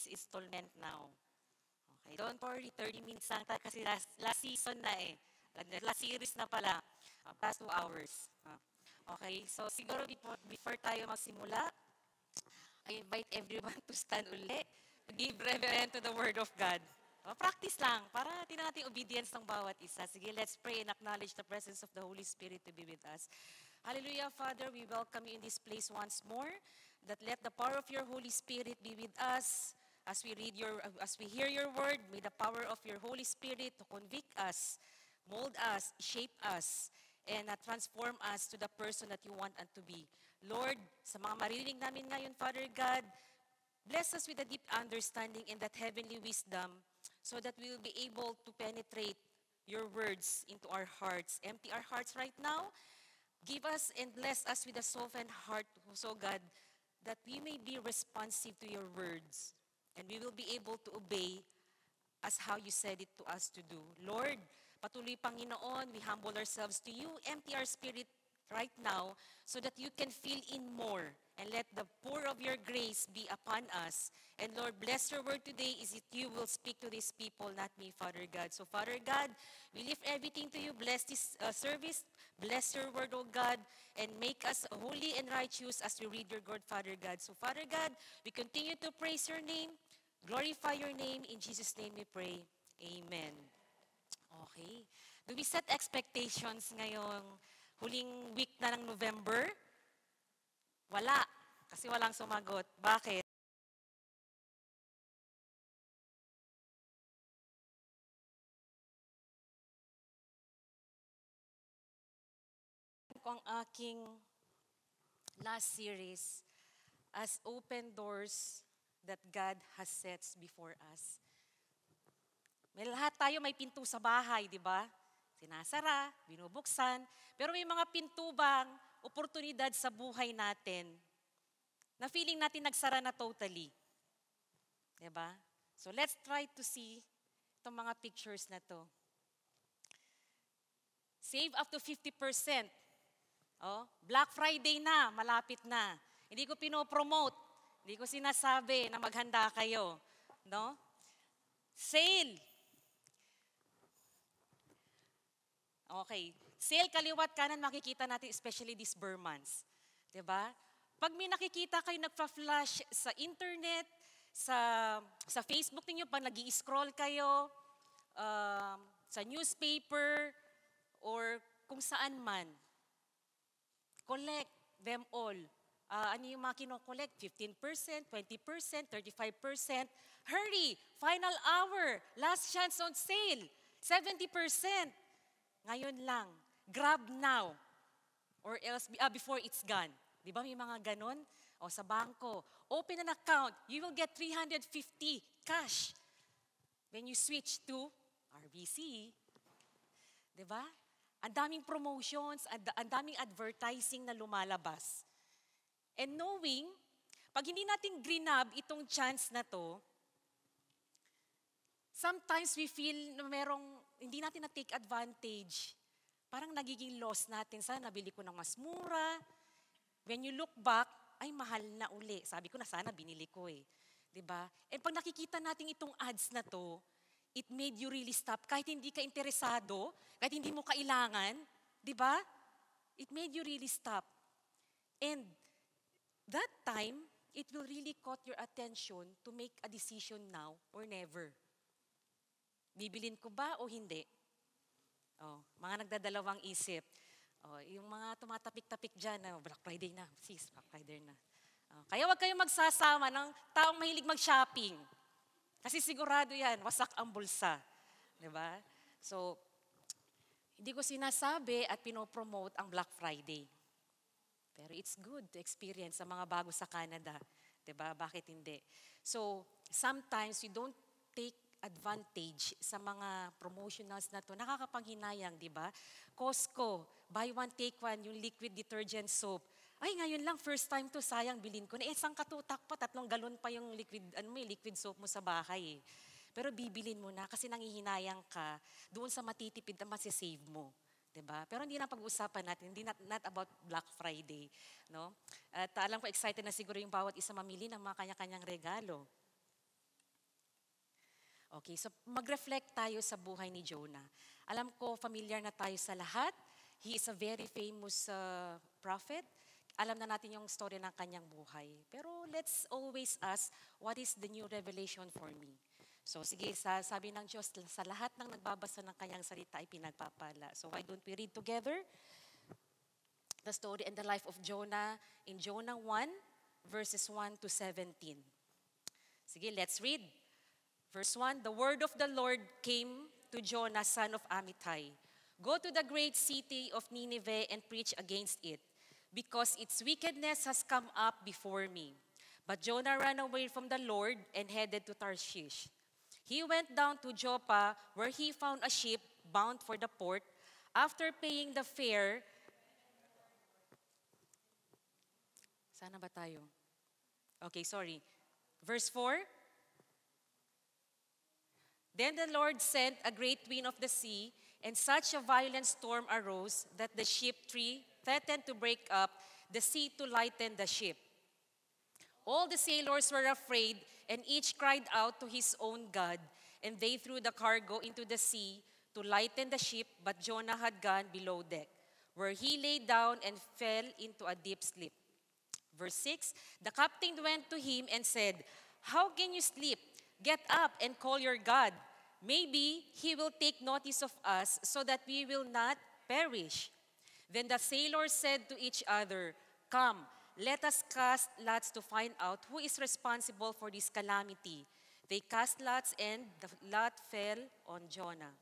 this installment now. Okay, don't worry, 30 minutes lang tayo kasi last season na eh. Last series na pala, past 2 hours. Okay, so siguro before tayo magsimula, I invite everyone to stand uli, to give reverence to the Word of God. Practice lang, para tingnan natin obedience ng bawat isa. Sige, let's pray and acknowledge the presence of the Holy Spirit to be with us. Hallelujah, Father, we welcome you in this place once more, that let the power of your Holy Spirit be with us as we hear your word. May the power of your Holy Spirit to convict us, mold us, shape us, and transform us to the person that you want us to be. Lord, sa mga maririnig namin ngayon, Father God, bless us with a deep understanding and that heavenly wisdom so that we will be able to penetrate your words into our hearts. Empty our hearts right now. Give us and bless us with a softened heart, so God, that we may be responsive to your words and we will be able to obey as how you said it to us to do. Lord, patuloy Panginoon, we humble ourselves to you. Empty our spirit right now so that you can fill in more and let the pour of your grace be upon us. And Lord, bless your word today is that you will speak to these people, not me, Father God. So Father God, we lift everything to you. Bless this service. Bless your word, O God, and make us holy and righteous as we read your word, Father God. So Father God, we continue to praise your name, glorify your name. In Jesus' name we pray. Amen. Okay. Do we set expectations ngayong huling week na ng November? Wala. Kasi walang sumagot. Bakit? Ko ang aking last series as open doors that God has set before us. May lahat tayo may pinto sa bahay, di ba? Sinasara, binubuksan. Pero may mga pinto bang oportunidad sa buhay natin na feeling natin nagsara na totally. Di ba? So let's try to see itong mga pictures na to. Save up to 50%. Oh, Black Friday na, malapit na. Hindi ko pinopromote. Hindi ko sinasabi na maghanda kayo. No? Sale. Okay. Sale, kaliwat kanan, makikita natin especially these Burr months. Diba? Pag may nakikita kayo nagpa-flash sa internet, sa Facebook ninyo, pag nag-i-scroll kayo, sa newspaper, or kung saan man, collect them all. Ano yung mga kinokollect? 15%, 20%, 35%. Hurry! Final hour! Last chance on sale! 70%! Ngayon lang. Grab now. Or else, before it's gone. Di ba may mga ganon? O sa bangko. Open an account. You will get 350 cash. When you switch to RBC. Di ba? Ang daming promotions, ang daming advertising na lumalabas. And knowing, pag hindi natin grinab itong chance na to, sometimes we feel na hindi natin na-take advantage. Parang nagiging loss natin. Sana nabili ko ng mas mura. When you look back, ay mahal na uli. Sabi ko na sana binili ko eh. 'Di ba? And pag nakikita natin itong ads na to, it made you really stop. Kahit hindi ka interesado, kahit hindi mo kailangan, 'di ba? It made you really stop. And that time, it will really caught your attention to make a decision now or never. Bibilin ko ba o hindi? Mga nagdadalawang isip. Yung mga tumatapik-tapik dyan, Black Friday na, sis, Black Friday na. Kaya wag kayong magsasama ng taong mahilig mag-shopping. Kasi sigurado yan, wasak ang bulsa. Diba? So, hindi ko sinasabi at pinopromote ang Black Friday. Pero it's good to experience sa mga bago sa Canada. Diba? Bakit hindi? So, sometimes we don't take advantage sa mga promotionals na to. Nakakapanghinayang, di ba? Costco, buy one, take one, yung liquid detergent soap. Ay, ngayon lang, first time to, sayang, bilhin ko na. Isang katutak pa, 3 galon pa yung liquid soap mo sa bahay. Pero bibilin mo na kasi nangihinayang ka doon sa matitipid na masisave mo. Diba? Pero hindi na pag-uusapan natin, hindi not about Black Friday. No? At alam ko, excited na siguro yung bawat isa mamili ng mga kanya-kanyang regalo. Okay, so mag-reflect tayo sa buhay ni Jonah. Alam ko, familiar na tayo sa lahat. He is a very famous prophet. Alam na natin yung story ng kanyang buhay. Pero let's always ask, what is the new revelation for me? So sige, sabi ng Diyos, sa lahat ng nagbabasa ng kanyang salita ay pinagpapala. So why don't we read together the story and the life of Jonah in Jonah 1, verses 1 to 17. Sige, let's read. Verse 1, the word of the Lord came to Jonah, son of Amittai. Go to the great city of Nineveh and preach against it, because its wickedness has come up before me. But Jonah ran away from the Lord and headed to Tarshish. He went down to Joppa, where he found a ship bound for the port. After paying the fare, sana ba tayo? Okay, sorry. Verse 4, then the Lord sent a great wind of the sea, and such a violent storm arose that the ship tree threatened to break up the sea to lighten the ship. All the sailors were afraid, and each cried out to his own God, and they threw the cargo into the sea to lighten the ship, but Jonah had gone below deck, where he lay down and fell into a deep sleep. Verse 6, the captain went to him and said, how can you sleep? Get up and call your God. Maybe he will take notice of us so that we will not perish. Then the sailors said to each other, come, let us cast lots to find out who is responsible for this calamity. They cast lots, and the lot fell on Jonah.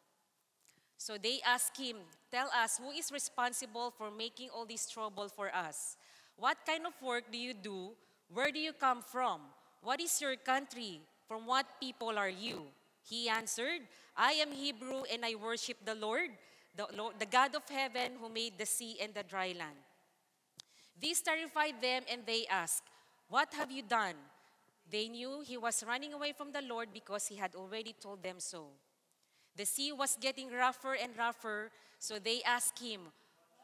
So they asked him, tell us, who is responsible for making all this trouble for us? What kind of work do you do? Where do you come from? What is your country? From what people are you? He answered, I am Hebrew, and I worship the Lord, the God of heaven, who made the sea and the dry land. This terrified them, and they asked, what have you done? They knew he was running away from the Lord because he had already told them so. The sea was getting rougher and rougher, so they asked him,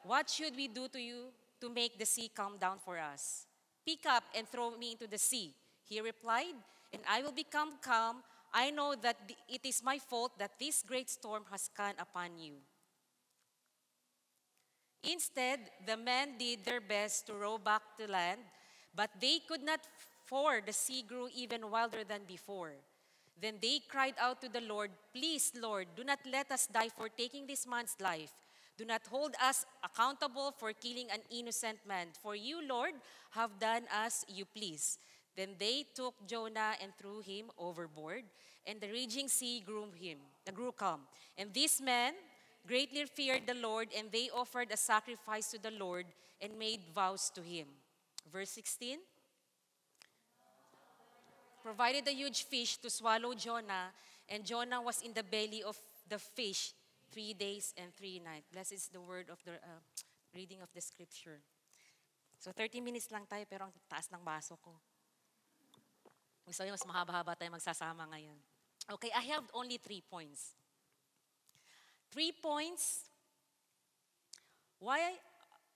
what should we do to you to make the sea calm down for us? Pick up and throw me into the sea. He replied, and I will become calm. I know that it is my fault that this great storm has come upon you. Instead, the men did their best to row back to land, but they could not, for the sea grew even wilder than before. Then they cried out to the Lord, please, Lord, do not let us die for taking this man's life. Do not hold us accountable for killing an innocent man, for you, Lord, have done as you please. Then they took Jonah and threw him overboard, and the raging sea grew calm. And these men greatly feared the Lord, and they offered a sacrifice to the Lord and made vows to him. Verse 16, provided a huge fish to swallow Jonah, and Jonah was in the belly of the fish 3 days and 3 nights. Blessed is the word of the reading of the scripture. So 30 minutes lang tayo, pero ang taas ng baso ko. Gusto niyo, mas mahaba-haba tayo magsasama ngayon. Okay, I have only 3 points. 3 points. What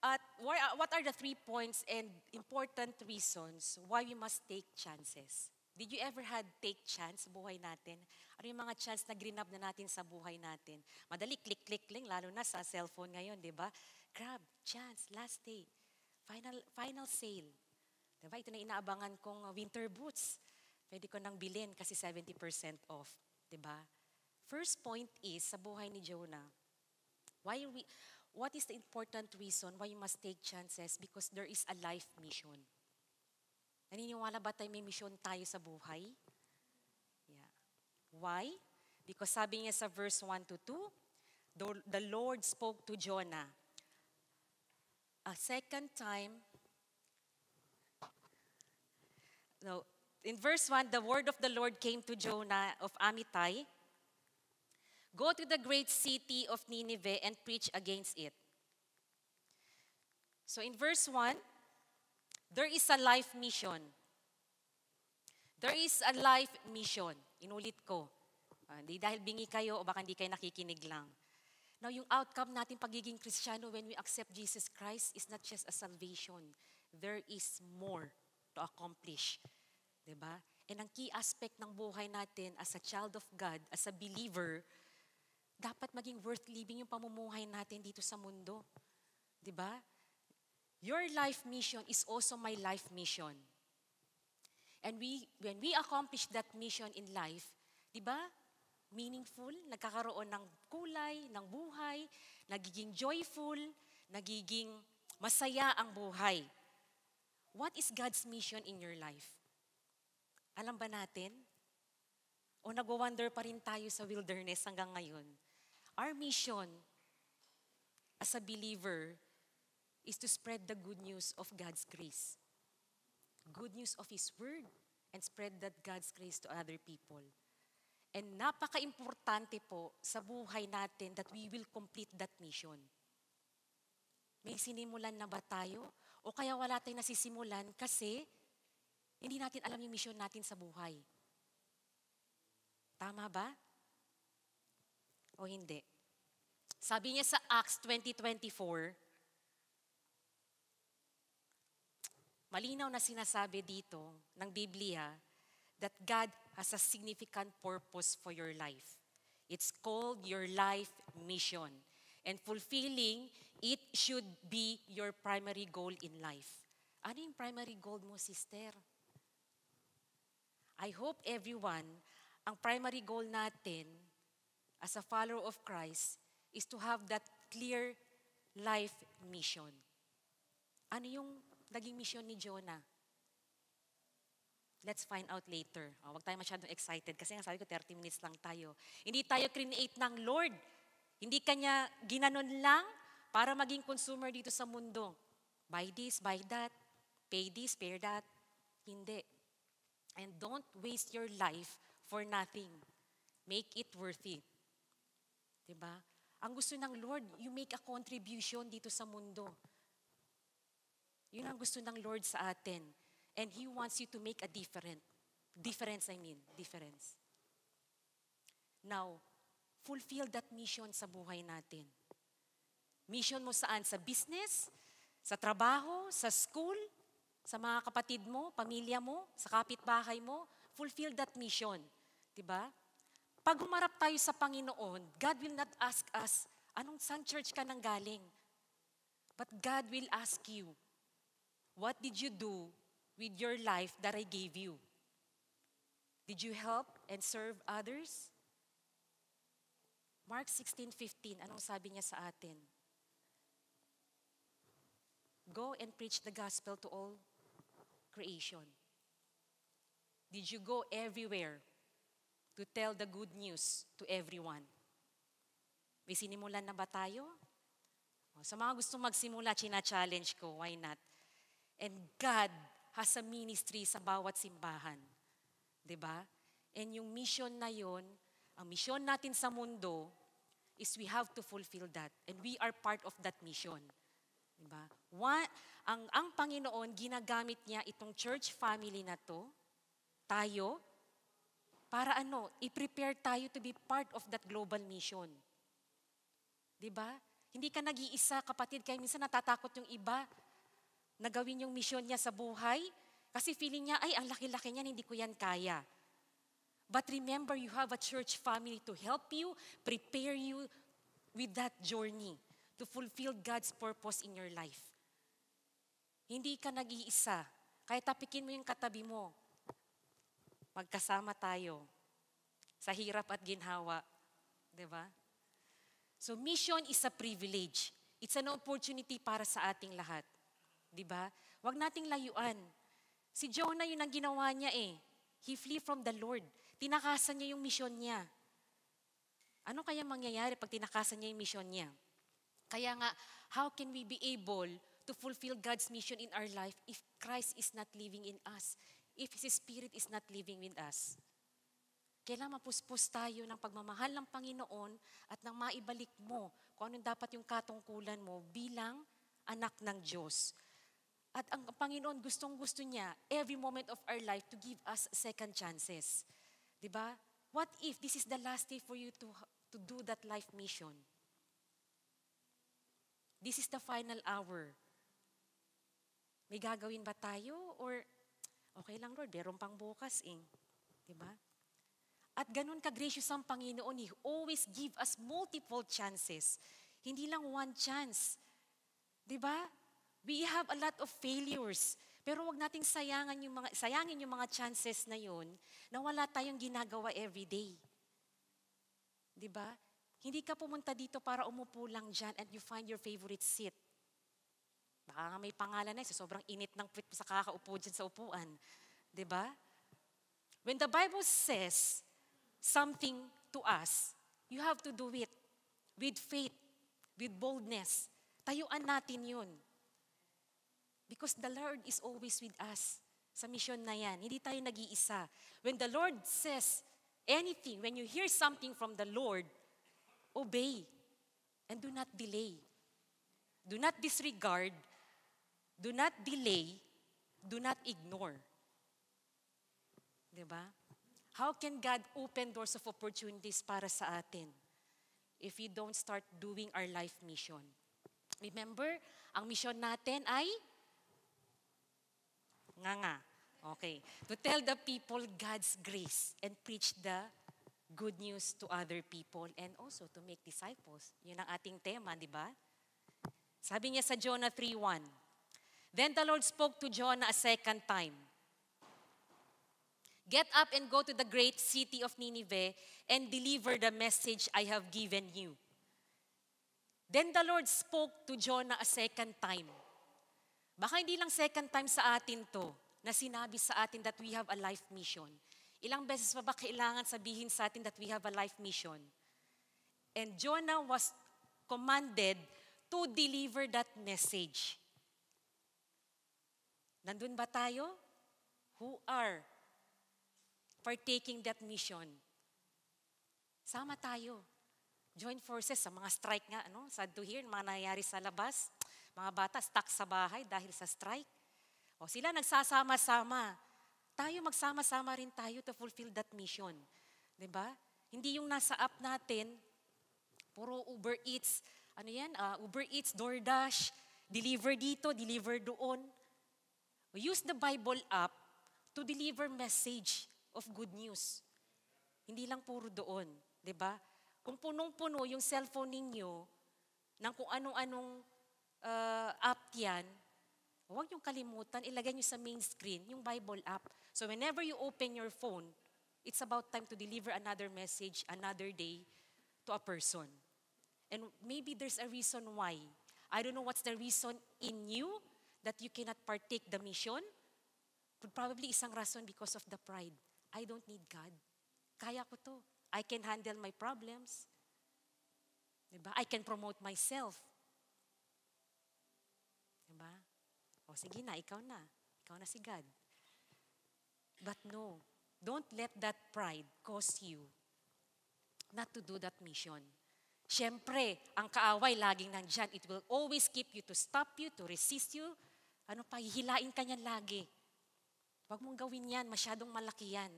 are the 3 points and important reasons why we must take chances? Did you ever had take chance sa buhay natin? Ano yung mga chance na grinab na natin sa buhay natin? Madali, click-click lang, lalo na sa cellphone ngayon, di ba? Grab, chance, last day, final sale. Di ba? Ito na inaabangan kong winter boots. Pwede ko nang bilhin kasi 70% off. Di ba? First point is, sa buhay ni Jonah, what is the important reason why you must take chances? Because there is a life mission. Naniniwala ba tayo may mission tayo sa buhay? Yeah. Why? Because sabi niya sa verse 1 to 2, the Lord spoke to Jonah. A second time, no, in verse 1, the word of the Lord came to Jonah of Amittai, go to the great city of Nineveh and preach against it. So in verse 1, there is a life mission. There is a life mission. Inulit ko. Hindi dahil bingi kayo o baka hindi kayo nakikinig lang. Now, yung outcome natin pagiging Kristiyano when we accept Jesus Christ is not just a salvation. There is more to accomplish. Diba? And ang key aspect ng buhay natin as a child of God, as a believer, dapat maging worth living yung pamumuhay natin dito sa mundo. 'Di ba? Your life mission is also my life mission. And when we accomplish that mission in life, 'di ba? Meaningful, nagkakaroon ng kulay, ng buhay, nagiging joyful, nagiging masaya ang buhay. What is God's mission in your life? Alam ba natin? O nagwa-wonder pa rin tayo sa wilderness hanggang ngayon? Our mission as a believer is to spread the good news of God's grace. Good news of His Word and spread that God's grace to other people. And napaka-importante po sa buhay natin that we will complete that mission. May sinimulan na ba tayo? O kaya wala tayong nasisimulan kasi hindi natin alam yung mission natin sa buhay. Tama ba? O hindi? Sabi niya sa Acts 20:24, malinaw na sinasabi dito ng Biblia that God has a significant purpose for your life. It's called your life mission. And fulfilling it should be your primary goal in life. Ano yung primary goal mo, sister? I hope everyone, ang primary goal natin as a follower of Christ is to have that clear life mission. Ano yung naging mission ni Jonah? Let's find out later. Huwag tayo masyadong excited kasi nga sabi ko 30 minutes lang tayo. Hindi tayo create ng Lord. Hindi Kanya ginanon lang para maging consumer dito sa mundo. Buy this, buy that, pay this, pay that. Hindi. And don't waste your life for nothing. Make it worth it. Diba? Ang gusto ng Lord, you make a contribution dito sa mundo. Yun ang gusto ng Lord sa atin. And He wants you to make a difference. Now, fulfill that mission sa buhay natin. Mission mo saan? Sa business, sa trabaho, sa school, sa mga kapatid mo, pamilya mo, sa kapitbahay mo. Fulfill that mission. Diba? Pag humarap tayo sa Panginoon, God will not ask us, saan church ka nang galing? But God will ask you, what did you do with your life that I gave you? Did you help and serve others? Mark 16:15, anong sabi niya sa atin? Go and preach the gospel to all creation. Did you go everywhere to tell the good news to everyone? May sinimulan na ba tayo? Sa mga gustong magsimula, china-challenge ko, why not? And God has a ministry sa bawat simbahan. 'Di ba? And yung mission na yon, ang mission natin sa mundo is we have to fulfill that. And we are part of that mission. 'Di ba? Ang Panginoon, ginagamit niya itong church family na to, tayo, para i-prepare tayo to be part of that global mission. 'Di ba? Hindi ka nag-iisa, kapatid, kaya minsan natatakot yung iba na gawin yung mission niya sa buhay kasi feeling niya, ay, ang laki-laki niyan, hindi ko yan kaya. But remember, you have a church family to help you, prepare you with that journey to fulfill God's purpose in your life. Hindi ka nag-iisa. Kahit tapikin mo yung katabi mo, magkasama tayo sa hirap at ginhawa. Diba? So mission is a privilege. It's an opportunity para sa ating lahat. Diba? Huwag nating layuan. Si Jonah, yun ang ginawa niya eh. He flee from the Lord. Tinakasan niya yung mission niya. Ano kaya mangyayari pag tinakasan niya yung mission niya? Kaya nga, how can we be able to fulfill God's mission in our life if Christ is not living in us? If His Spirit is not living with us? Kailangan mapuspos tayo ng pagmamahal ng Panginoon at nang maibalik mo kung anong dapat yung katungkulan mo bilang anak ng Diyos. At ang Panginoon, gustong-gusto niya, every moment of our life, to give us second chances. Diba? What if this is the last day for you to do that life mission? This is the final hour. May gagawin ba tayo? Or Okay lang, Lord, meron pang bukas eh. Diba? At ganun ka-gracious ang Panginoon, He always give us multiple chances. Hindi lang one chance. Diba? We have a lot of failures. Pero wag nating sayangin yung mga chances na yun na wala tayong ginagawa everyday. Diba? Hindi ka pumunta dito para umupo lang dyan and you find your favorite seat. Baka nga may pangalan na sobrang init ng puwit mo sa kakaupo dyan sa upuan. Diba? When the Bible says something to us, you have to do it with faith, with boldness. Tayuan natin yun. Because the Lord is always with us sa mission na yan. Hindi tayo nag-iisa. When the Lord says anything, when you hear something from the Lord, obey and do not delay. Do not disregard, do not delay, do not ignore. Diba? How can God open doors of opportunities para sa atin if we don't start doing our life mission? Remember, ang mission natin ay Okay. To tell the people God's grace and preach the good news to other people and also to make disciples. Yun ang ating tema, di ba? Sabi niya sa Jonah 3:1, Then the Lord spoke to Jonah a second time. Get up and go to the great city of Nineveh and deliver the message I have given you. Then the Lord spoke to Jonah a second time. Baka hindi lang second time sa atin to, na sinabi sa atin that we have a life mission. Ilang beses pa ba kailangan sabihin sa atin that we have a life mission? And Jonah was commanded to deliver that message. Nandun ba tayo? Who are partaking that mission? Sama tayo. Join forces sa mga strike nga, sad to hear, mga nangyayari sa labas. Mga bata stuck sa bahay dahil sa strike. O sila nagsasama-sama. Tayo magsama-sama rin tayo to fulfill that mission. 'Di ba? Hindi yung nasa app natin, puro Uber Eats, Uber Eats, DoorDash, deliver dito, deliver doon. We use the Bible app to deliver message of good news. Hindi lang puro doon, 'di ba? Kung punong-puno yung cellphone ninyo ng kung anong-anong app yan, huwag niyong kalimutan, ilagay niyo sa main screen yung Bible app. So whenever you open your phone, it's about time to deliver another message, another day to a person. And maybe there's a reason why. I don't know what's the reason in you that you cannot partake the mission. Probably isang rason because of the pride. I don't need God. Kaya ko to. I can handle my problems. Diba? I can promote myself. Diba? O sige na, ikaw na. Ikaw na si God. But no, don't let that pride cause you not to do that mission. Siyempre, ang kaaway laging nandyan. It will always keep you, to stop you, to resist you. Hihilain ka niyan lagi. Huwag mong gawin yan, masyadong malaki yan.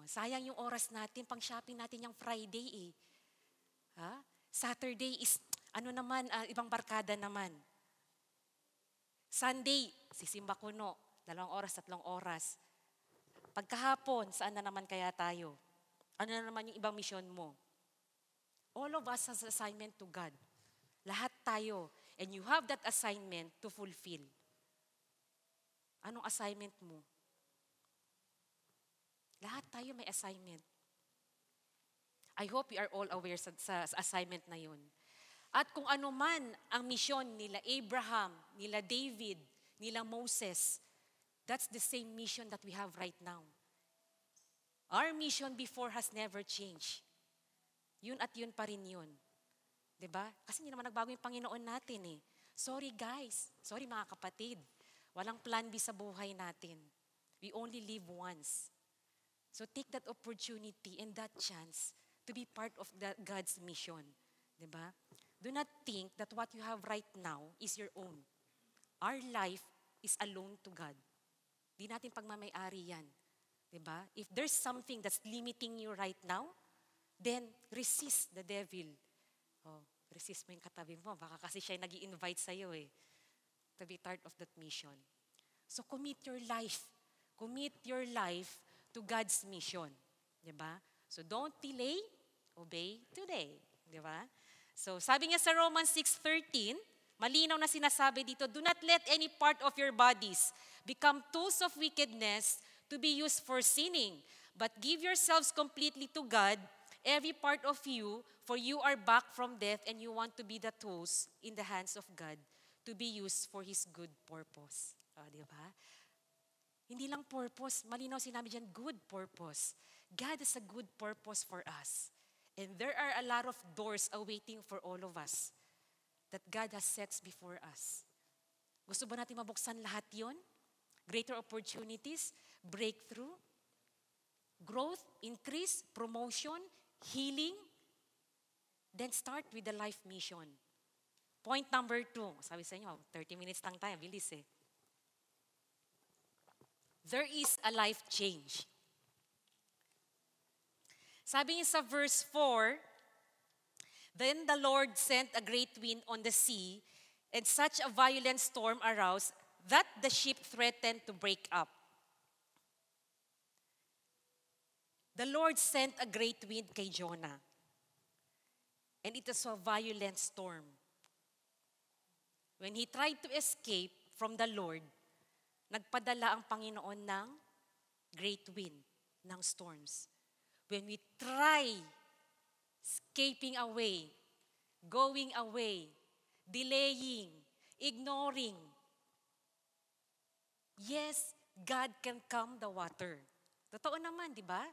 Sayang yung oras natin, pang shopping natin yung Friday eh. Saturday is, ibang barkada naman. Sunday, sisimba kuno, 2 oras, 3 oras. Pagkahapon, saan na naman kaya tayo? Ano na naman yung ibang mission mo? All of us has assignment to God. Lahat tayo. And you have that assignment to fulfill. Anong assignment mo? Lahat tayo may assignment. I hope you are all aware sa assignment na yun. At kung ano man ang mission nila Abraham, nila David, nila Moses, that's the same mission that we have right now. Our mission before has never changed. Yun at yun pa rin yun. 'Di ba? Kasi hindi naman nagbago yung Panginoon natin eh. Sorry guys, sorry mga kapatid. Walang plan B sa buhay natin. We only live once. So take that opportunity and that chance to be part of God's mission. 'Di ba? Do not think that what you have right now is your own. Our life is alone to God. Di natin pagmamay-ari yan. 'Di ba? If there's something that's limiting you right now, then resist the devil. Resist mo yung katabi mo. Baka kasi siya yung nag-i-invite sa'yo to be part of that mission. So commit your life Commit your life to God's mission. Di ba? So don't delay, obey today. Di ba? So sabi niya sa Romans 6:13, malinaw na sinasabi dito, do not let any part of your bodies become tools of wickedness to be used for sinning, but give yourselves completely to God, every part of you, for you are back from death and you want to be the tools in the hands of God to be used for His good purpose. Di ba? Hindi lang purpose, malinaw sinabi dyan, good purpose. God has a good purpose for us. And there are a lot of doors awaiting for all of us that God has set before us. Gusto ba natin mabuksan lahat yon? Greater opportunities, breakthrough, growth, increase, promotion, healing. Then start with the life mission. Point number 2. Sabi sa inyo, 30 minutes lang tayo. Bilis eh. There is a life change. Sabi niya sa verse 4, then the Lord sent a great wind on the sea, and such a violent storm arose that the ship threatened to break up. The Lord sent a great wind kay Jonah. And it was a violent storm. When he tried to escape from the Lord, nagpadala ang Panginoon ng great wind, ng storms. When we try escaping away, going away, delaying, ignoring, yes, God can calm the water. Totoo naman, di ba?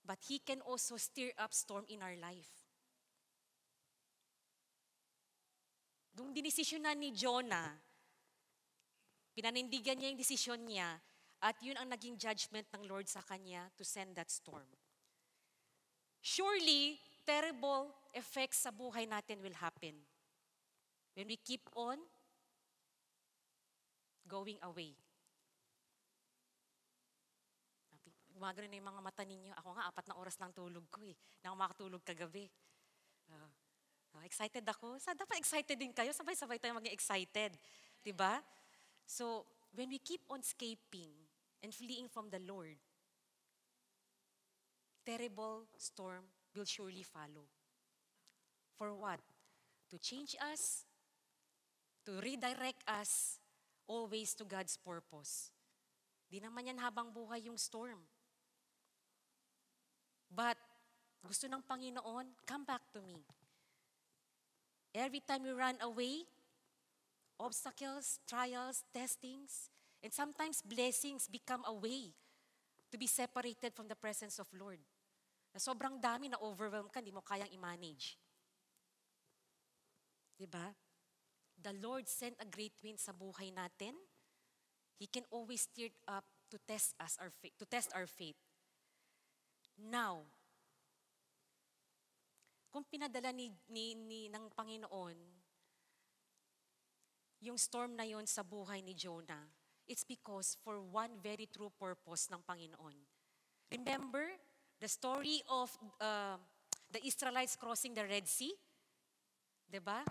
But He can also stir up storm in our life. Nung dinesisyonan ni Jonah, pinanindigan niya yung desisyon niya, at yun ang naging judgment ng Lord sa kanya to send that storm. Surely, terrible effects sa buhay natin will happen when we keep on going away. Gumagano na yung mga mata ninyo. Ako nga, 4 na oras lang tulog ko eh. Na makatulog kagabi. Excited ako. Dapat excited din kayo. Sabay-sabay tayo maging excited. Diba? So, when we keep on escaping and fleeing from the Lord, terrible storm will surely follow. For what? To change us, to redirect us always to God's purpose. Di naman yan habang buhay yung storm. But, gusto ng Panginoon, come back to me. Every time we run away, obstacles, trials, testings, and sometimes blessings become a way to be separated from the presence of Lord. Na sobrang dami na overwhelm ka, hindi mo kayang i-manage. Diba? The Lord sent a great wind sa buhay natin. He can always stir up to test our faith. Now, kung pinadala ng Panginoon yung storm na yon sa buhay ni Jonah, it's because for one very true purpose ng Panginoon. Remember the story of the Israelites crossing the Red Sea? Diba?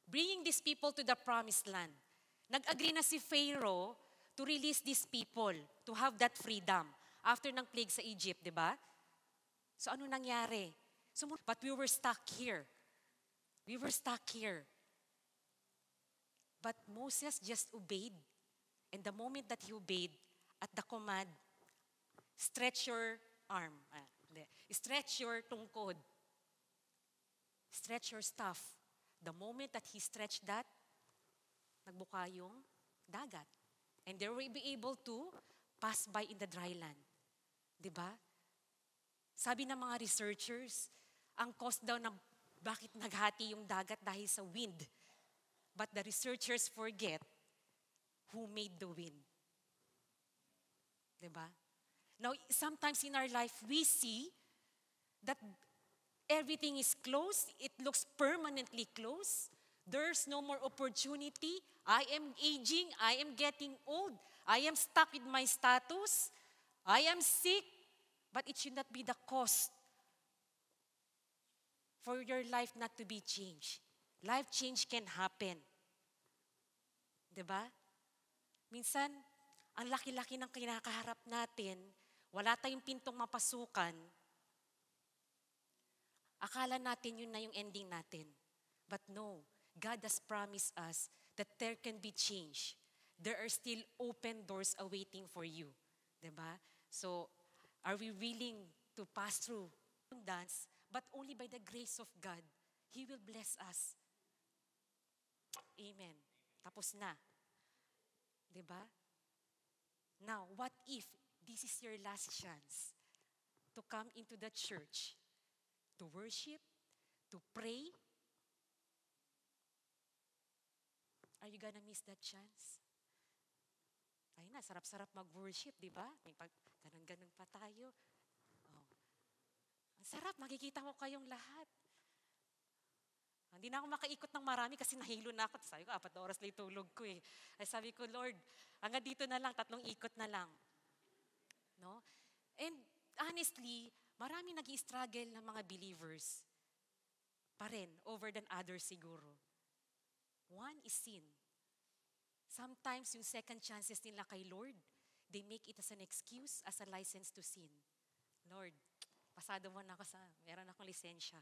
Bringing these people to the promised land. Nag-agree na si Pharaoh to release these people, to have that freedom after ng plague sa Egypt, diba? So ano nangyari? But we were stuck here. We were stuck here. But Moses just obeyed. And the moment that he obeyed, at the command, stretch your arm. Stretch your tungkod. Stretch your staff. The moment that he stretched that, nagbuka yung dagat. And they will be able to pass by in the dry land. Diba? Sabi ng mga researchers, ang cause daw na bakit naghati yung dagat dahil sa wind. But the researchers forget who made the wind. Diba? Now, sometimes in our life, we see that everything is closed. It looks permanently closed. There's no more opportunity. I am aging. I am getting old. I am stuck with my status. I am sick. But it should not be the cause for your life not to be changed. Life change can happen. Diba? Minsan, ang laki-laki ng kinakaharap natin, wala tayong pintong mapasukan, akala natin yun na yung ending natin. But no, God has promised us that there can be change. There are still open doors awaiting for you. Diba? So, are we willing to pass through abundance, but only by the grace of God, He will bless us. Amen. Tapos na. Diba? Now, what if this is your last chance to come into the church, to worship, to pray? Are you gonna miss that chance? Ayun na, sarap-sarap mag-worship, di ba? May ganun-ganun pa tayo. Oh. Ang sarap, makikita ko kayong lahat. Hindi na ako makaikot ng marami kasi nahilo na ako. Sabi ko, 4 na oras lang tulog ko eh. Ay sabi ko, Lord, hanggang dito na lang, 3 ikot na lang. No? And honestly, marami nag-i-struggle ng mga believers pa rin, over than others siguro. One is sin. Sometimes yung second chances nila kay Lord, they make it as an excuse, as a license to sin. Lord, pasado mo na ako meron akong lisensya.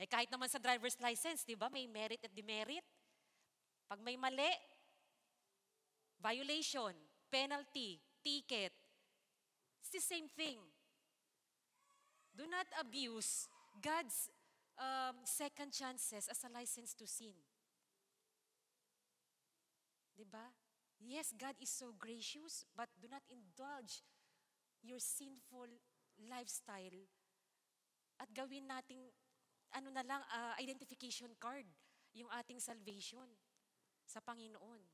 Eh kahit naman sa driver's license, di ba, may merit at demerit. Pag may mali, violation, penalty, ticket, it's the same thing. Do not abuse God's second chances as a license to sin. Diba? Yes, God is so gracious, but do not indulge your sinful lifestyle at gawin nating identification card yung ating salvation sa Panginoon.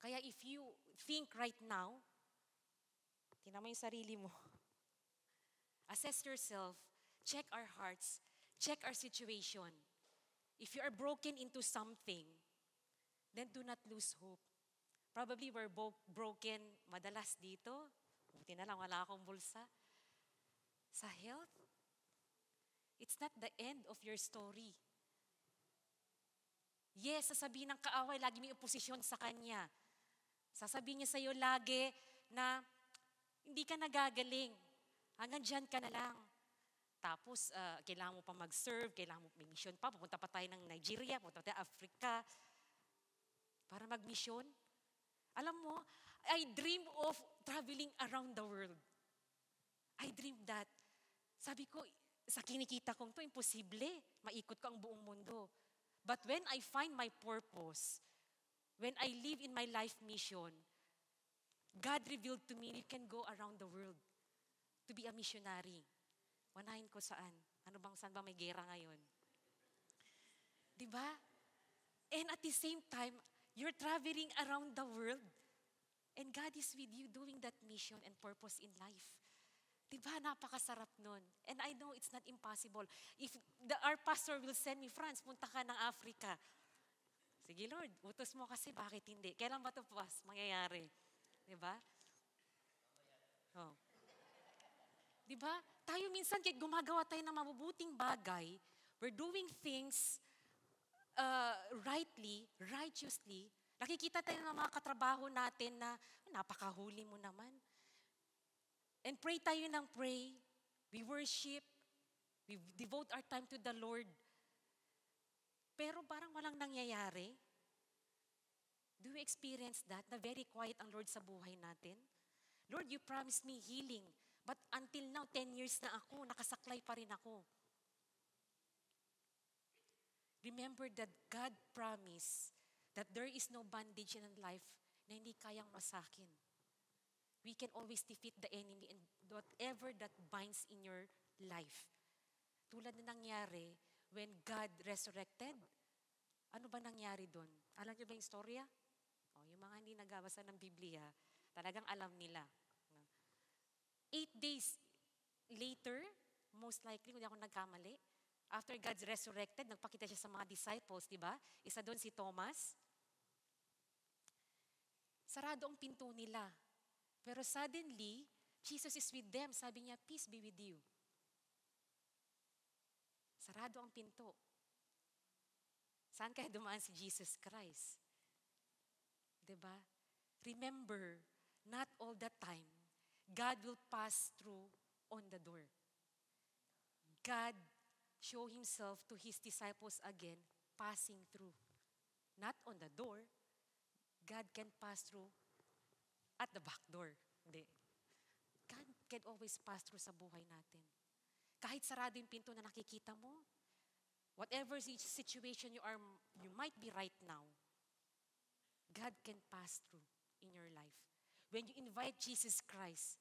Kaya if you think right now, tingnan mo yung sarili mo. Assess yourself, check our hearts, check our situation. If you are broken into something, then do not lose hope. Probably we're broken madalas dito. Buti na lang, wala akong bulsa. Sa health, it's not the end of your story. Yes, sasabihin ng kaaway, lagi may oposisyon sa kanya. Sasabihin niya sa'yo lagi na hindi ka nagagaling. Hanggang dyan ka na lang. Tapos, kailangan mo pa mag-serve, kailangan mo may mission pa. Pupunta pa tayo ng Nigeria, pupunta tayo Africa. Para mag-mission. Alam mo, I dream of traveling around the world. I dream that. Sabi ko, sa kinikita kong to, imposible. Maikot ko ang buong mundo. But when I find my purpose, when I live in my life mission, God revealed to me, you can go around the world to be a missionary. Manahin ko saan? Saan ba may gera ngayon? Diba? And at the same time, you're traveling around the world. And God is with you doing that mission and purpose in life. Diba? Napakasarap nun. And I know it's not impossible. If our pastor will send me, Franz, punta ka ng Africa. Sige Lord, utos mo kasi, bakit hindi? Kailan ba ito mangyayari? Diba? Oh. Diba? Tayo minsan, kahit gumagawa tayo ng mabubuting bagay, we're doing things rightly, righteously, nakikita tayo ng mga katrabaho natin na napakahuli mo naman. And pray tayo ng pray. We worship. We devote our time to the Lord. Pero parang walang nangyayari. Do you experience that? Na very quiet ang Lord sa buhay natin? Lord, you promised me healing. But until now, 10 years na ako, nakasaklay pa rin ako. Remember that God promised that there is no bandage in life na hindi kayang masakin. We can always defeat the enemy and whatever that binds in your life. Tulad na nangyari when God resurrected, ano ba nangyari doon? Alam niyo ba yung storya? Yung mga hindi nagabasa ng Biblia, talagang alam nila. 8 days later, most likely, kung di ako nagkamali, after God's resurrected, nagpakita siya sa mga disciples, di ba? Isa doon si Thomas. Sarado ang pinto nila. Pero suddenly, Jesus is with them. Sabi niya, peace be with you. Sarado ang pinto. Saan kaya dumaan si Jesus Christ? 'Di ba? Remember, not all the time, God will pass through on the door. God show Himself to His disciples again, passing through. Not on the door. God can pass through at the back door. Hindi. God can always pass through sa buhay natin. Kahit sarado yung pinto na nakikita mo, whatever situation you might be right now, God can pass through in your life. When you invite Jesus Christ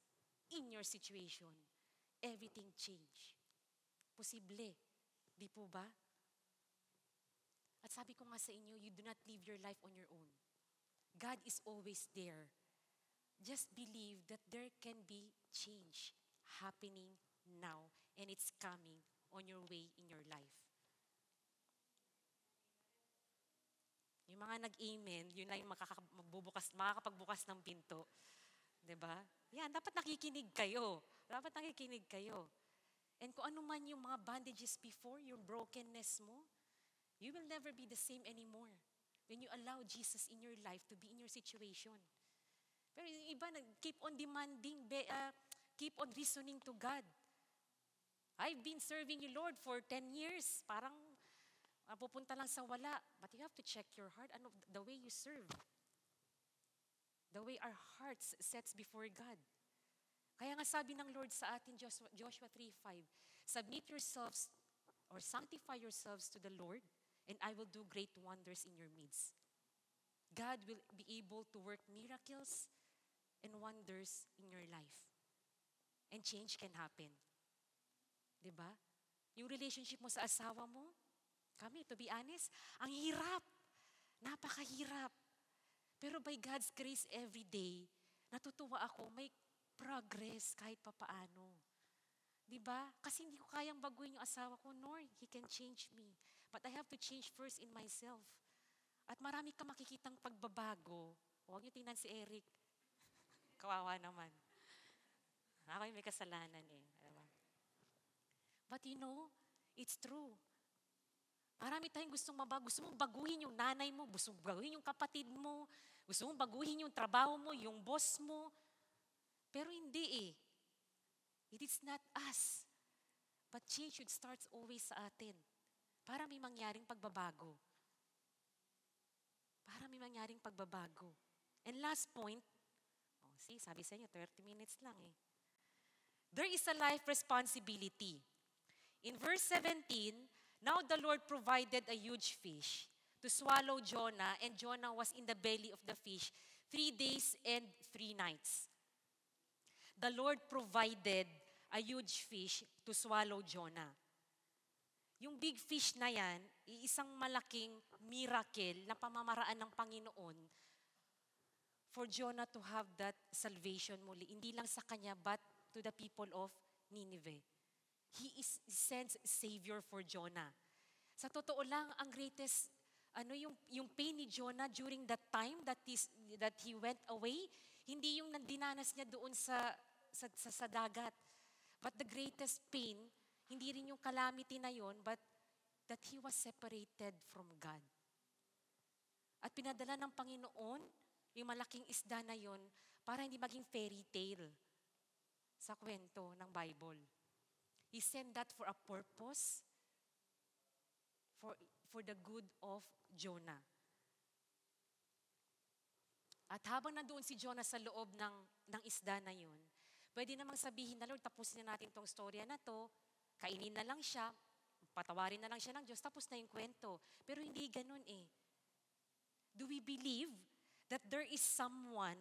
in your situation, everything change. Posible. Di po ba? At sabi ko nga sa inyo, you do not live your life on your own. God is always there. Just believe that there can be change happening now and it's coming on your way in your life. Yung mga nag-amen, yun lang yung makakapagbukas ng pinto. 'Di ba? Yan, dapat nakikinig kayo. Dapat nakikinig kayo. And kung ano man yung mga bandages before, yung brokenness mo, you will never be the same anymore when you allow Jesus in your life to be in your situation. Pero yung iba, keep on demanding, keep on reasoning to God. I've been serving you, Lord, for 10 years. Parang pupunta lang sa wala. But you have to check your heart, the way you serve. The way our hearts sets before God. Kaya nga sabi ng Lord sa atin, Joshua 3:5, submit yourselves or sanctify yourselves to the Lord, and I will do great wonders in your midst. God will be able to work miracles and wonders in your life. And change can happen. 'Di ba? Yung relationship mo sa asawa mo, kami, to be honest, ang hirap. Napakahirap. Pero by God's grace every day, natutuwa ako, may progress kahit papaano. 'Di ba? Kasi hindi ko kayang baguhin yung asawa ko, nor he can change me. But I have to change first in myself. At marami ka makikitang pagbabago. Huwag niyo tingnan si Eric. Kawawa naman. Ako yung may kasalanan eh. Diba? But you know, it's true. Marami tayong gustong mabago. Gusto mong baguhin yung nanay mo, gusto mong baguhin yung kapatid mo, gusto mong baguhin yung trabaho mo, yung boss mo. Pero hindi eh. It is not us. But change should start always sa atin. Para may mangyaring pagbabago. Para may mangyaring pagbabago. And last point, sabi sa inyo, 30 minutes lang eh. There is a life responsibility. In verse 17, now the Lord provided a huge fish to swallow Jonah, and Jonah was in the belly of the fish 3 days and 3 nights. The Lord provided a huge fish to swallow Jonah. Yung big fish na yan, isang malaking miracle na pamamaraan ng Panginoon for Jonah to have that salvation muli. Hindi lang sa kanya, but to the people of Nineveh. He sends Savior for Jonah. Sa totoo lang, ang greatest, yung pain ni Jonah during that time that he went away, hindi yung dinanas niya doon sa dagat. But the greatest pain, hindi rin yung calamity na yon, but that he was separated from God. At pinadala ng Panginoon, yung malaking isda na yon, para hindi maging fairy tale sa kwento ng Bible. He sent that for a purpose, for the good of Jonah. At habang nandoon si Jonah sa loob ng isda na yun, pwede namang sabihin na, Lord, tapusin na natin tong storya na to, kainin na lang siya, patawarin na lang siya ng Diyos, tapos na yung kwento. Pero hindi ganun eh. Do we believe that there is someone,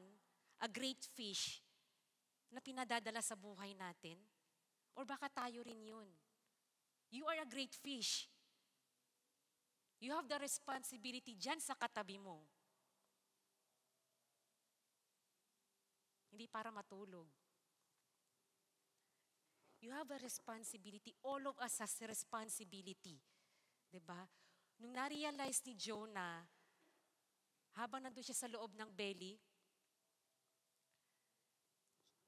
a great fish, na pinadadala sa buhay natin? Or baka tayo rin yun? You are a great fish. You have the responsibility dyan sa katabi mo. Hindi para matulog. You have a responsibility. All of us has a responsibility. Diba? Nung na-realize ni Jonah, habang nandun siya sa loob ng belly,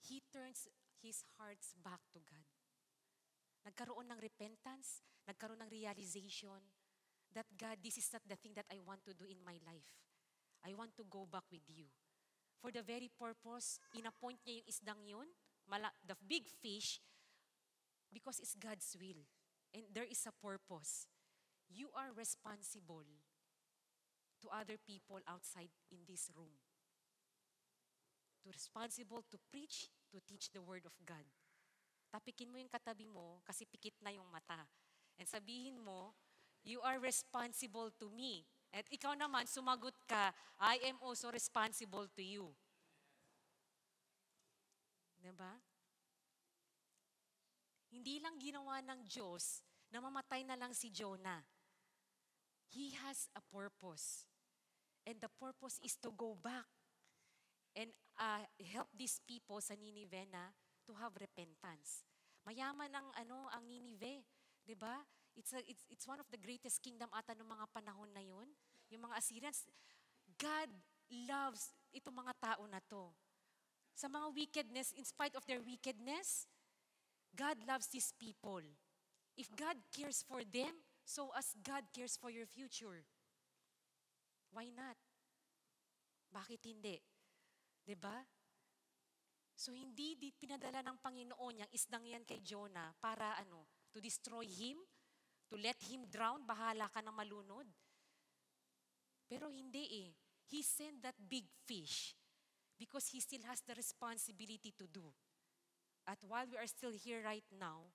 he turns his heart back to God. Nagkaroon ng repentance, nagkaroon ng realization that God, this is not the thing that I want to do in my life. I want to go back with you. For the very purpose, in-appoint niya yung isdang yun, the big fish, because it's God's will. And there is a purpose. You are responsible to other people outside in this room. To responsible to preach, to teach the word of God. Tapikin mo yung katabi mo kasi pikit na yung mata. And sabihin mo, you are responsible to me. At ikaw naman, sumagot ka, I am also responsible to you. Diba? Hindi lang ginawa ng Diyos na mamatay na lang si Jonah. He has a purpose. And the purpose is to go back and help these people sa Nineveh na to have repentance. Mayaman ang Nineveh, 'di ba? It's one of the greatest kingdom ata ng mga panahon na 'yon. Yung mga Assyrians, God loves itong mga tao na 'to. Sa mga wickedness, in spite of their wickedness, God loves these people. If God cares for them, so as God cares for your future. Why not? Bakit hindi? 'Di ba? So hindi pinadala ng Panginoon yung isdang yan kay Jonah para to destroy him, to let him drown, bahala ka na malunod. Pero hindi eh. He sent that big fish because he still has the responsibility to do. At while we are still here right now,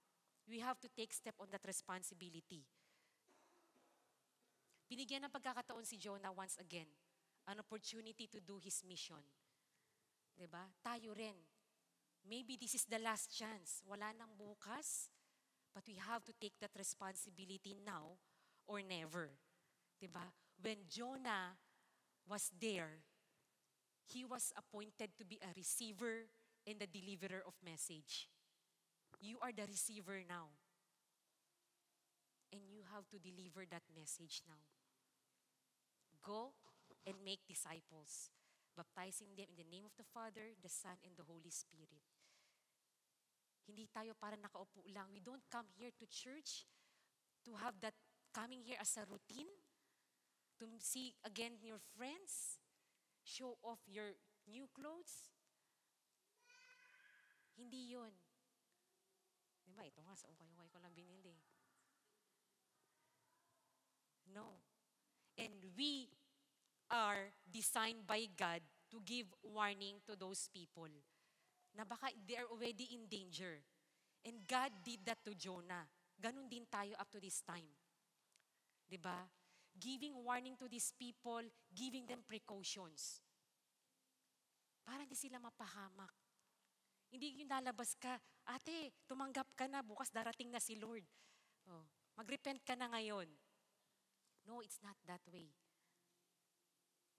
we have to take step on that responsibility. Binigyan ng pagkakataon si Jonah once again, an opportunity to do his mission. Diba? Tayo rin. Maybe this is the last chance. Wala nang bukas, but we have to take that responsibility now or never. Diba? When Jonah was there, he was appointed to be a receiver and the deliverer of message. You are the receiver now. And you have to deliver that message now. Go and make disciples, baptizing them in the name of the Father, the Son, and the Holy Spirit. Hindi tayo para nakaupo lang. We don't come here to church to have that coming here as a routine, to see again your friends, show off your new clothes. Hindi yun. Diba? Ito nga, sa ukay-ukay ko lang binili. No. And we are designed by God to give warning to those people na baka they are already in danger. And God did that to Jonah. Ganun din tayo up to this time. Diba? Giving warning to these people, giving them precautions. Para hindi sila mapahamak. Hindi yung lalabas ka, ate, tumanggap ka na, bukas darating na si Lord. Oh, mag-repent ka na ngayon. No, it's not that way.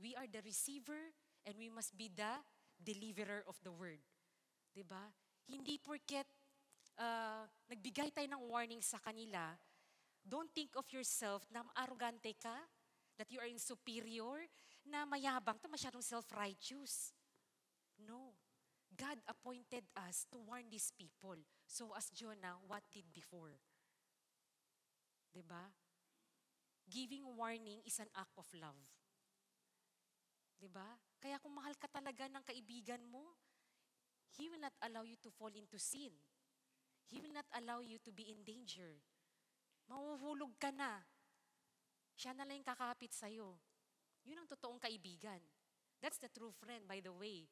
We are the receiver and we must be the deliverer of the word. Diba? Hindi porket nagbigay tayo ng warning sa kanila, don't think of yourself na arrogante ka, that you are in superior, na mayabang, to masyadong self-righteous. No. God appointed us to warn these people. So as Jonah, what did before? Diba? Giving warning is an act of love. Diba? Kaya kung mahal ka talaga ng kaibigan mo, He will not allow you to fall into sin. He will not allow you to be in danger. Mahuhulog ka na. Siya na lang yung kakapit sa'yo. Yun ang totoong kaibigan. That's the true friend, by the way.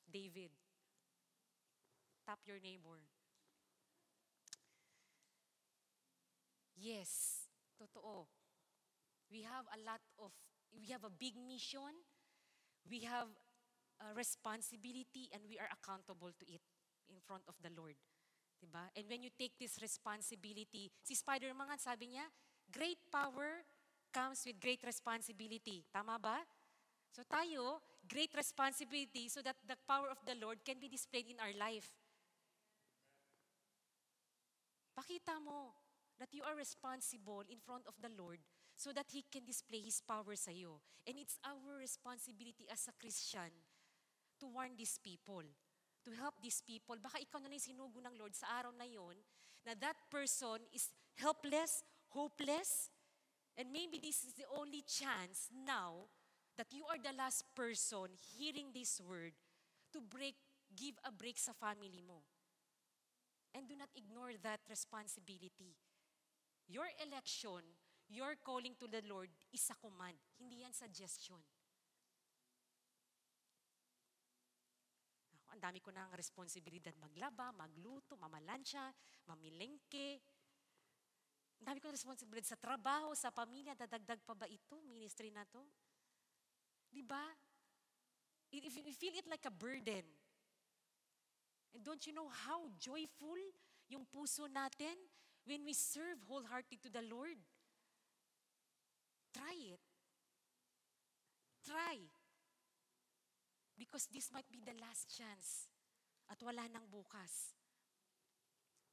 David. Tap your neighbor. Yes, totoo. We have a big mission. We have a responsibility and we are accountable to it in front of the Lord. Diba? And when you take this responsibility, si Spider-Man nga sabi niya, great power comes with great responsibility. Tama ba? So tayo, great responsibility so that the power of the Lord can be displayed in our life. Pakita mo that you are responsible in front of the Lord so that He can display His power sa iyo. And it's our responsibility as a Christian to warn these people, to help these people. Baka ikaw na yung sinugo ng Lord sa araw na yon, na that person is helpless, hopeless, and maybe this is the only chance now that you are the last person hearing this word to give a break sa family mo. And do not ignore that responsibility. Your election, your calling to the Lord is a command. Hindi yan suggestion. Ang dami ko ng responsibilidad maglaba, magluto, mamalansya, mamilengke. Ang dami ko ng responsibilidad sa trabaho, sa pamilya. Dadagdag pa ba ito, ministry na to? Diba? If you feel it like a burden. And don't you know how joyful yung puso natin when we serve wholeheartedly to the Lord? Try it. Try. Because this might be the last chance at wala nang bukas.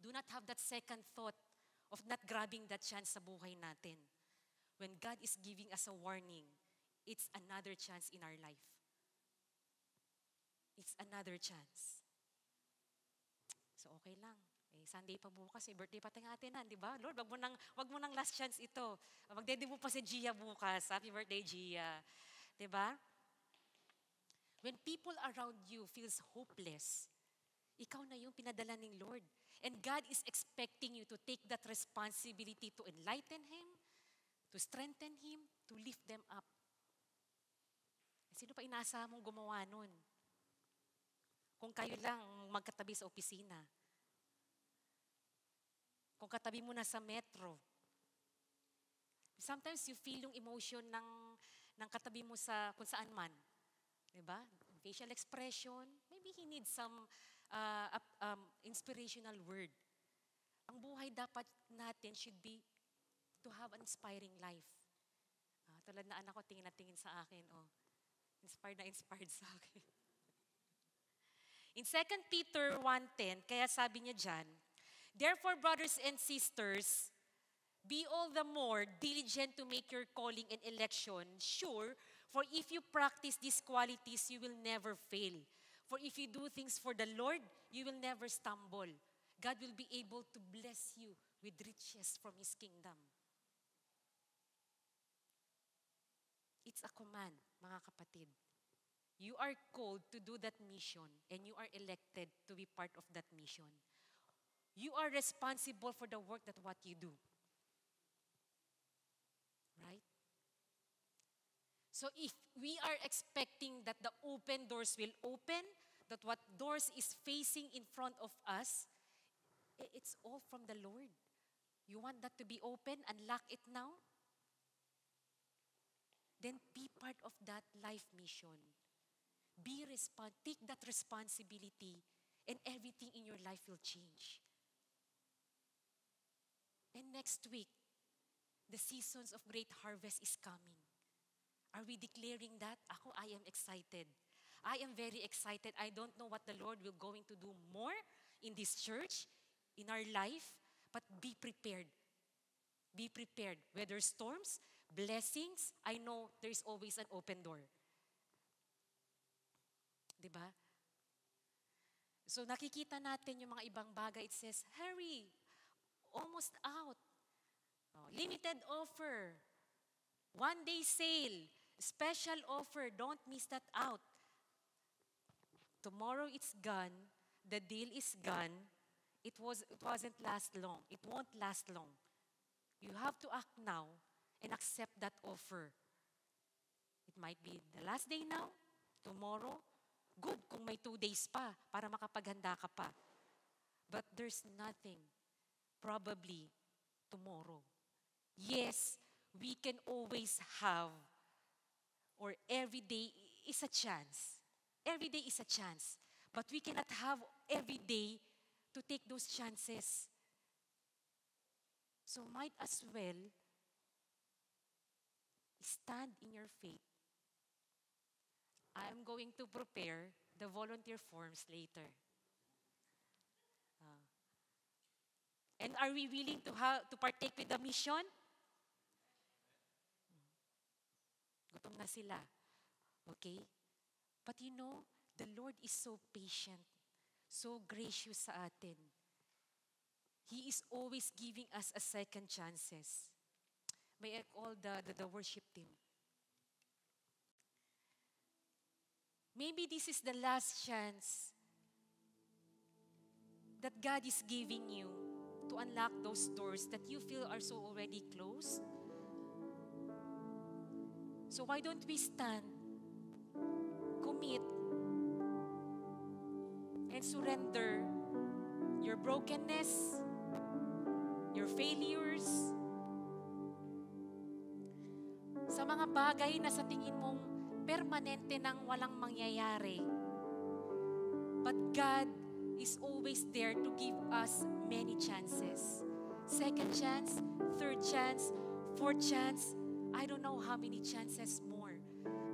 Do not have that second thought of not grabbing that chance sa buhay natin. When God is giving us a warning, it's another chance in our life. It's another chance. So okay lang. Sunday pa bukas, birthday pa atin, di ba? Lord, wag mo nang last chance ito. Magdedebo pa si Gia bukas. Happy birthday, Gia. Di ba? When people around you feels hopeless, ikaw na yung pinadala ng Lord. And God is expecting you to take that responsibility to enlighten him, to strengthen him, to lift them up. Sino pa inaasahan mong gumawa nun? Kung kayo lang magkatabi sa opisina. Kung katabi mo na sa metro. Sometimes you feel yung emotion ng katabi mo sa kung saan man. Diba? Facial expression. Maybe he needs some inspirational word. Ang buhay dapat natin should be to have an inspiring life. Tulad na anak ko, tingin na tingin sa akin. Inspired sa akin. In 2 Peter 1:10, kaya sabi niya dyan, therefore, brothers and sisters, be all the more diligent to make your calling and election sure, for if you practice these qualities, you will never fail. For if you do things for the Lord, you will never stumble. God will be able to bless you with riches from His kingdom. It's a command, mga kapatid. You are called to do that mission and you are elected to be part of that mission. You are responsible for the work that what you do. Right? So if we are expecting that the open doors will open, that what doors is facing in front of us, it's all from the Lord. You want that to be open? Unlock it now? Then be part of that life mission. Take that responsibility and everything in your life will change. And next week, the seasons of great harvest is coming. Are we declaring that? I am excited. I am very excited. I don't know what the Lord will going to do more in this church, in our life, but be prepared. Be prepared. Whether storms, blessings, I know there is always an open door. Diba? So nakikita natin yung mga ibang bagay. It says, hurry, almost out. Limited offer. 1-day sale. Special offer. Don't miss that out. Tomorrow it's gone. The deal is gone. It wasn't last long. It won't last long. You have to act now and accept that offer. It might be the last day now, tomorrow. Good kung may 2 days pa para makapaghanda ka pa. But there's nothing, probably, tomorrow. Yes, we can always have, or every day is a chance. Every day is a chance. But we cannot have every day to take those chances. So might as well stand in your faith. I'm going to prepare the volunteer forms later. And are we willing to partake with the mission? Gutom na sila. Okay? But you know, the Lord is so patient, so gracious sa atin. He is always giving us a second chances. May I call the worship team? Maybe this is the last chance that God is giving you to unlock those doors that you feel are so already closed. So why don't we stand, commit, and surrender your brokenness, your failures, sa mga bagay na sa tingin mong permanente nang walang mangyayari. But God is always there to give us many chances. Second chance, third chance, fourth chance, I don't know how many chances more.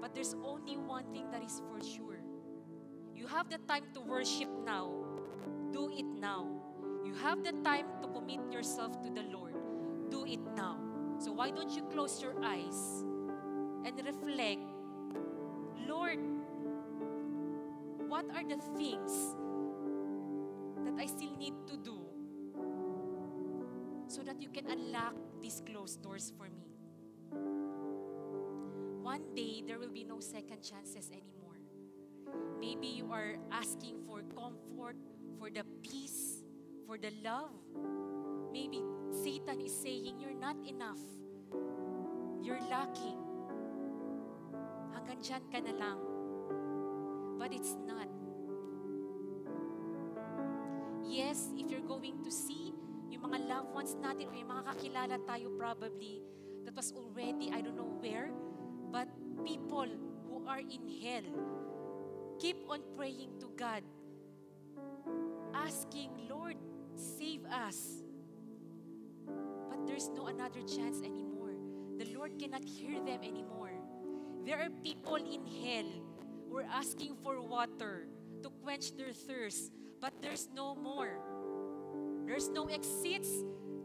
But there's only one thing that is for sure. You have the time to worship now. Do it now. You have the time to commit yourself to the Lord. Do it now. So why don't you close your eyes and reflect, Lord, what are the things that I still need to do so that you can unlock these closed doors for me? One day, there will be no second chances anymore. Maybe you are asking for comfort, for the peace, for the love. Maybe Satan is saying, you're not enough. You're lacking. Hanggang dyan ka na lang. But it's not. Yes, if you're going to see yung mga loved ones natin o yung mga kakilala tayo probably that was already, I don't know where, but people who are in hell, keep on praying to God, asking, Lord, save us. But there's no another chance anymore. The Lord cannot hear them anymore. There are people in hell who are asking for water to quench their thirst, but there's no more. There's no exits.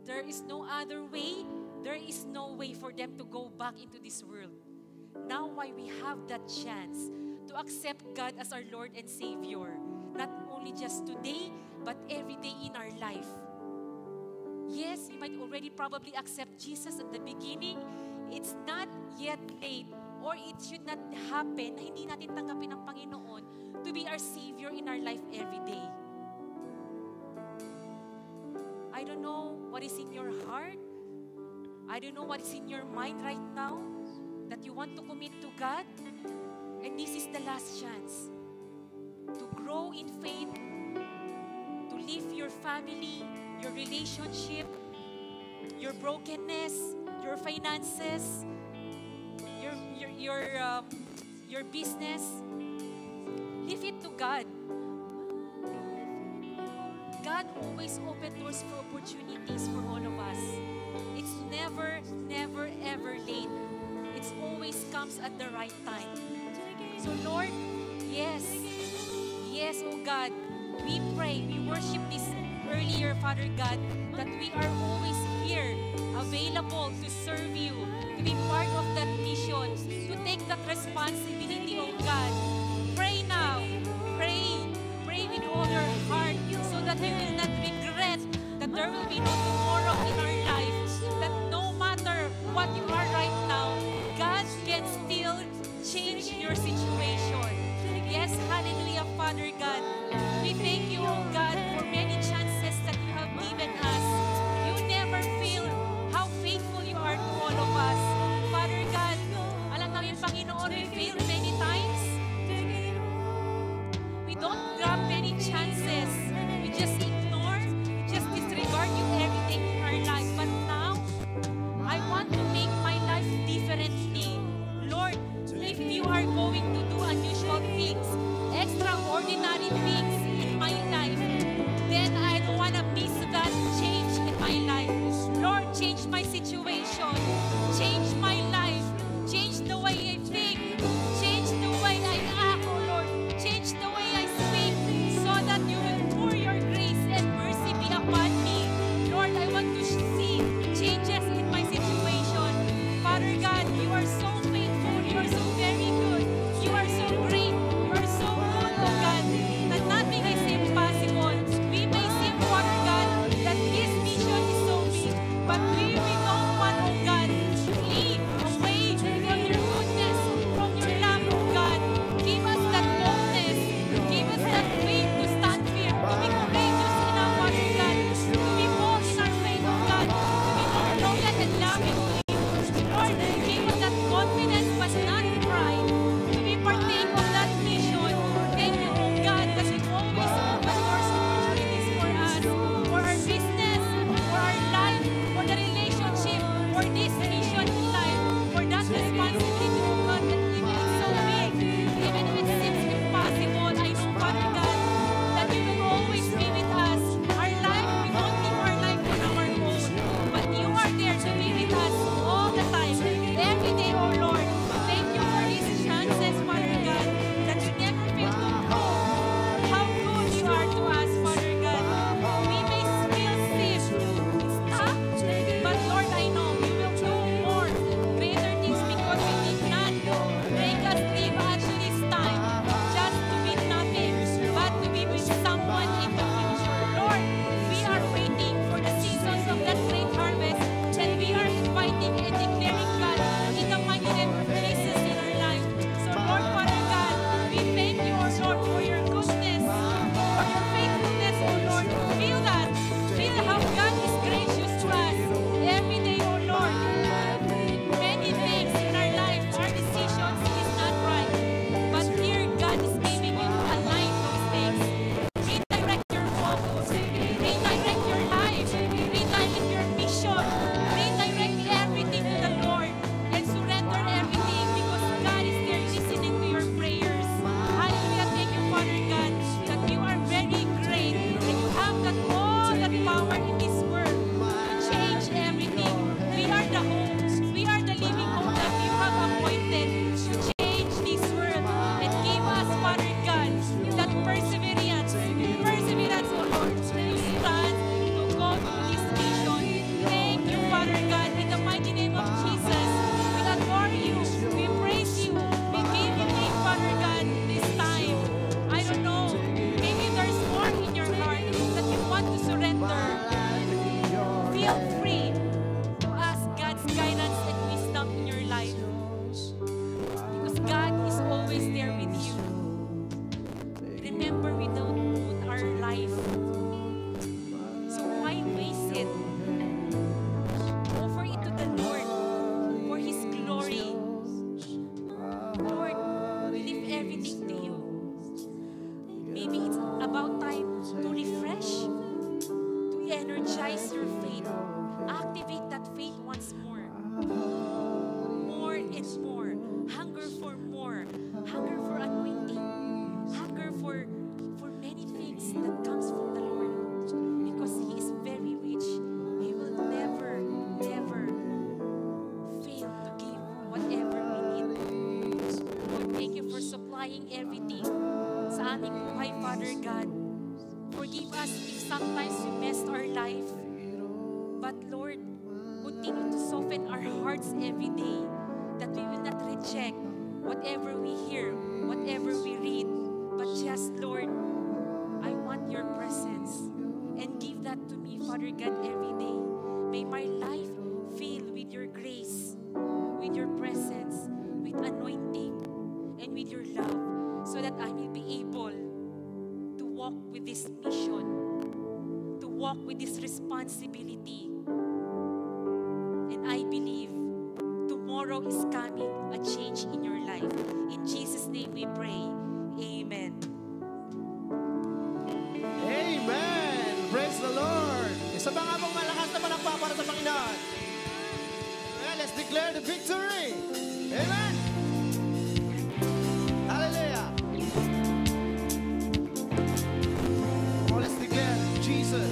There is no other way. There is no way for them to go back into this world. Now why we have that chance to accept God as our Lord and Savior, not only just today, but every day in our life. Yes, you might already probably accept Jesus at the beginning. It's not yet late, or it should not happen na hindi natin tanggapin ng Panginoon to be our Savior in our life every day. I don't know what is in your heart. I don't know what is in your mind right now that you want to commit to God. And this is the last chance to grow in faith, to live your family, your relationship, your brokenness, your finances, your business. Leave it to God. God always opens doors for opportunities for all of us. It's never, never, ever late. It always comes at the right time. So Lord, yes, oh God, we pray, we worship this earlier, Father God, that we are always here, available to serve you, to be part of that mission, to take that responsibility, oh God. Pray now, pray with all your heart, so that you will not regret that there will be no tomorrow in our life, that no matter what you are right now, God can still change your situation. Yes, hallelujah, Father God. We thank you, oh God, for many chances that you have given us. You never feel how faithful you are to all of us. Father God, alam namin, Panginoon, we failed many times. We don't grab many chances. We just ignore, just disregard you everything in our life. But now, I want to make my life differently. Lord, if you are going to do unusual things, extraordinary things in my life, then I don't want to miss that change in my life. Lord, change my situation, change my life, change the way I think, change the way I act, oh Lord, change the way I speak. about time to refresh, to energize your faith. Activate that faith once more. More and more. Hunger for more. Hunger for anointing. Hunger for many things that comes from the Lord. Because He is very rich. He will never, never fail to give whatever we need. Lord, thank you for supplying everything sa aming buhay, Father God. Forgive us if sometimes we messed our life. But Lord, continue to soften our hearts every day that we will not reject whatever we hear, whatever we read. But just, Lord, I want your presence. And give that to me, Father God, every day. May my life fill with your grace, with your presence, with anointing, and with your love, so that I may be able to walk with this mission, to walk with this responsibility. And I believe tomorrow is coming, a change in your life. In Jesus' name we pray. Amen. Amen! Praise the Lord! Isa pa nga pong malakas na palakpak para sa Panginoon. Well, let's declare the victory! Amen! Hallelujah! Oh, let's declare Jesus.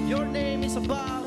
Your name is above